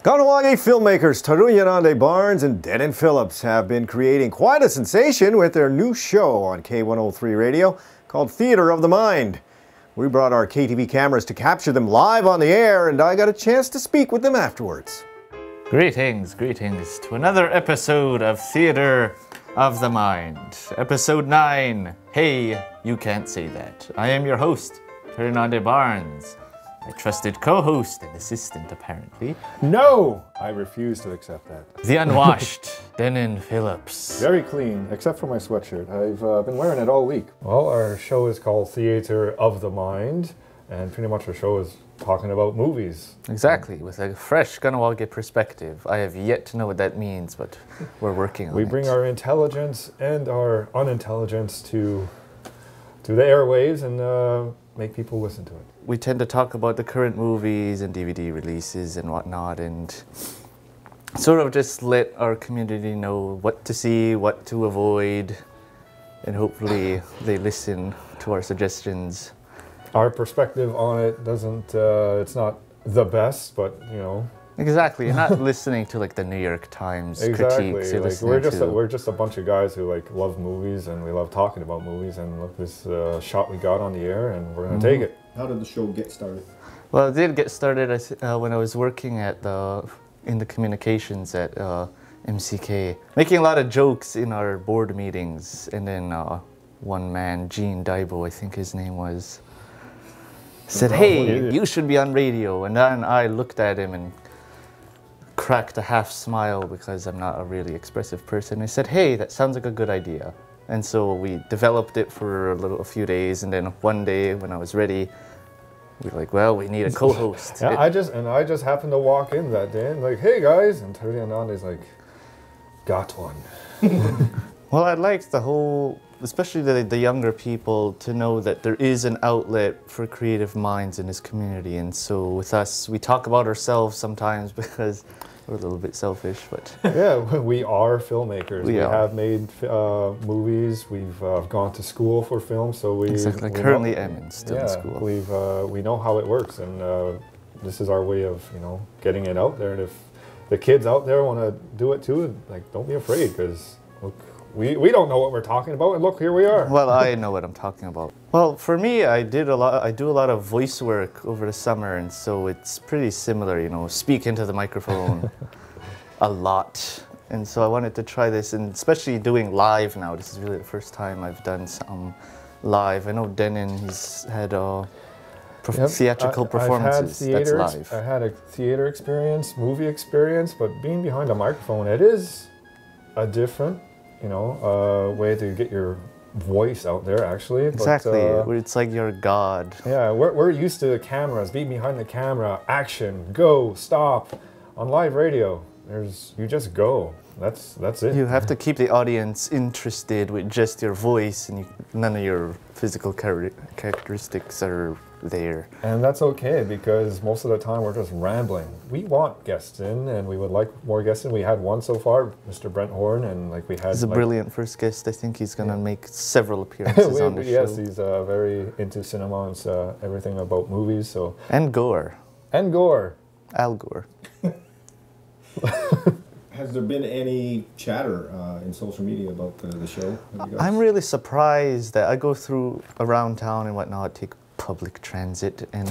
Kahnawà filmmakers Tharonhianente Barnes and Dennen Phillips have been creating quite a sensation with their new show on K103 radio called Theatre of the Mind. We brought our KTV cameras to capture them live on the air, and I got a chance to speak with them afterwards. Greetings to another episode of Theatre of the Mind. Episode 9, Hey, You Can't Say That. I am your host, Tharonhianente Barnes. My trusted co-host and assistant, apparently. No! I refuse to accept that. The unwashed Dennen Phillips. Very clean, except for my sweatshirt. I've been wearing it all week. Well, our show is called Theatre of the Mind, and pretty much our show is talking about movies. Exactly, with a fresh Kahnawà perspective. I have yet to know what that means, but we're working on it. We bring our intelligence and our unintelligence to the airwaves and make people listen to it. We tend to talk about the current movies and DVD releases and whatnot, and sort of just let our community know what to see, what to avoid, and hopefully they listen to our suggestions. Our perspective on it doesn't, it's not the best, but you know. Exactly, you're not listening to like the New York Times critiques. You're like we're just a bunch of guys who like love movies and we love talking about movies, and look, this shot we got on the air and we're gonna take it. How did the show get started? Well, it did get started when I was working at in the communications at MCK, making a lot of jokes in our board meetings, and then one man, Gene Daibo, I think his name was, said, "Hey, you should be on radio," and then I looked at him and cracked a half smile because I'm not a really expressive person. I said, "Hey, that sounds like a good idea." And so we developed it for a few days, and then one day when I was ready, we were like, well, we need a co-host. Yeah, I just happened to walk in that day and like, "Hey guys," and Tharonhianente's like, "Got one." Well, I'd like the whole, especially the younger people, to know that there is an outlet for creative minds in this community. And so with us, we talk about ourselves sometimes because we're a little bit selfish, but... Yeah, we are filmmakers. We have made movies. We've gone to school for film, so we... Exactly. Currently am still in school. We know how it works, and this is our way of, you know, getting it out there. And if the kids out there want to do it too, like, don't be afraid, because look, we don't know what we're talking about, and look, here we are. Well, I know what I'm talking about. Well, for me, I do a lot of voice work over the summer, and so it's pretty similar, you know, speak into the microphone a lot. And so I wanted to try this, and especially doing live now. This is really the first time I've done some live. I know Dennen, he's had theatrical performances. That's live. I had a theater experience, movie experience, but being behind a microphone, it is a different, you know, way to get your voice out there, actually. Exactly, but, it's like you're God. Yeah, we're used to the cameras, being behind the camera, action, go, stop. On live radio, you just go. That's it. You have to keep the audience interested with just your voice, and none of your physical characteristics are there. And that's okay, because most of the time we're just rambling. We want guests in, and we would like more guests in. We had one so far, Mr. Brent Horn, and like we had... He's a brilliant first guest. I think he's going to make several appearances on the show. Yes, he's very into cinema and everything about movies. So. And gore. And gore. Al Gore. Has there been any chatter in social media about the show? I'm really surprised that I go through around town and whatnot, take public transit, and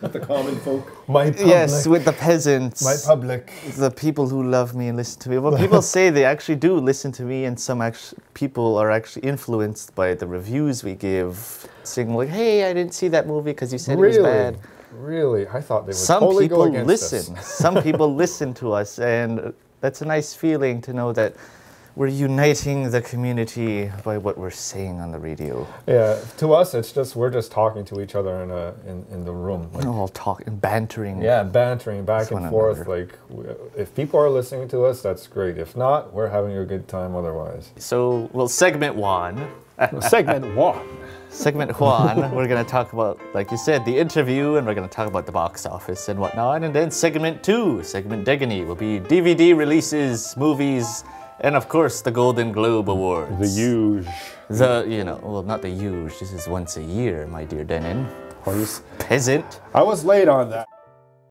with the common folk? My public. Yes, with the peasants. My public. The people who love me and listen to me. Well, people say they actually do listen to me, and some people are actually influenced by the reviews we give, saying like, "Hey, I didn't see that movie because you said it was bad." Really? I thought they would totally go against us. Some people listen to us, and that's a nice feeling to know that we're uniting the community by what we're saying on the radio. Yeah, to us, it's just we're just talking to each other in the room. Like, all talking, bantering. Yeah, bantering back and forth. Like, if people are listening to us, that's great. If not, we're having a good time otherwise. So, well, segment one. Segment one. Segment one, we're going to talk about, like you said, the interview, and we're going to talk about the box office and whatnot. And then segment two, segment Degany, will be DVD releases, movies, and of course the Golden Globe Awards. The huge. Well, not the huge. This is once a year, my dear Dennen. Peasant. I was late on that.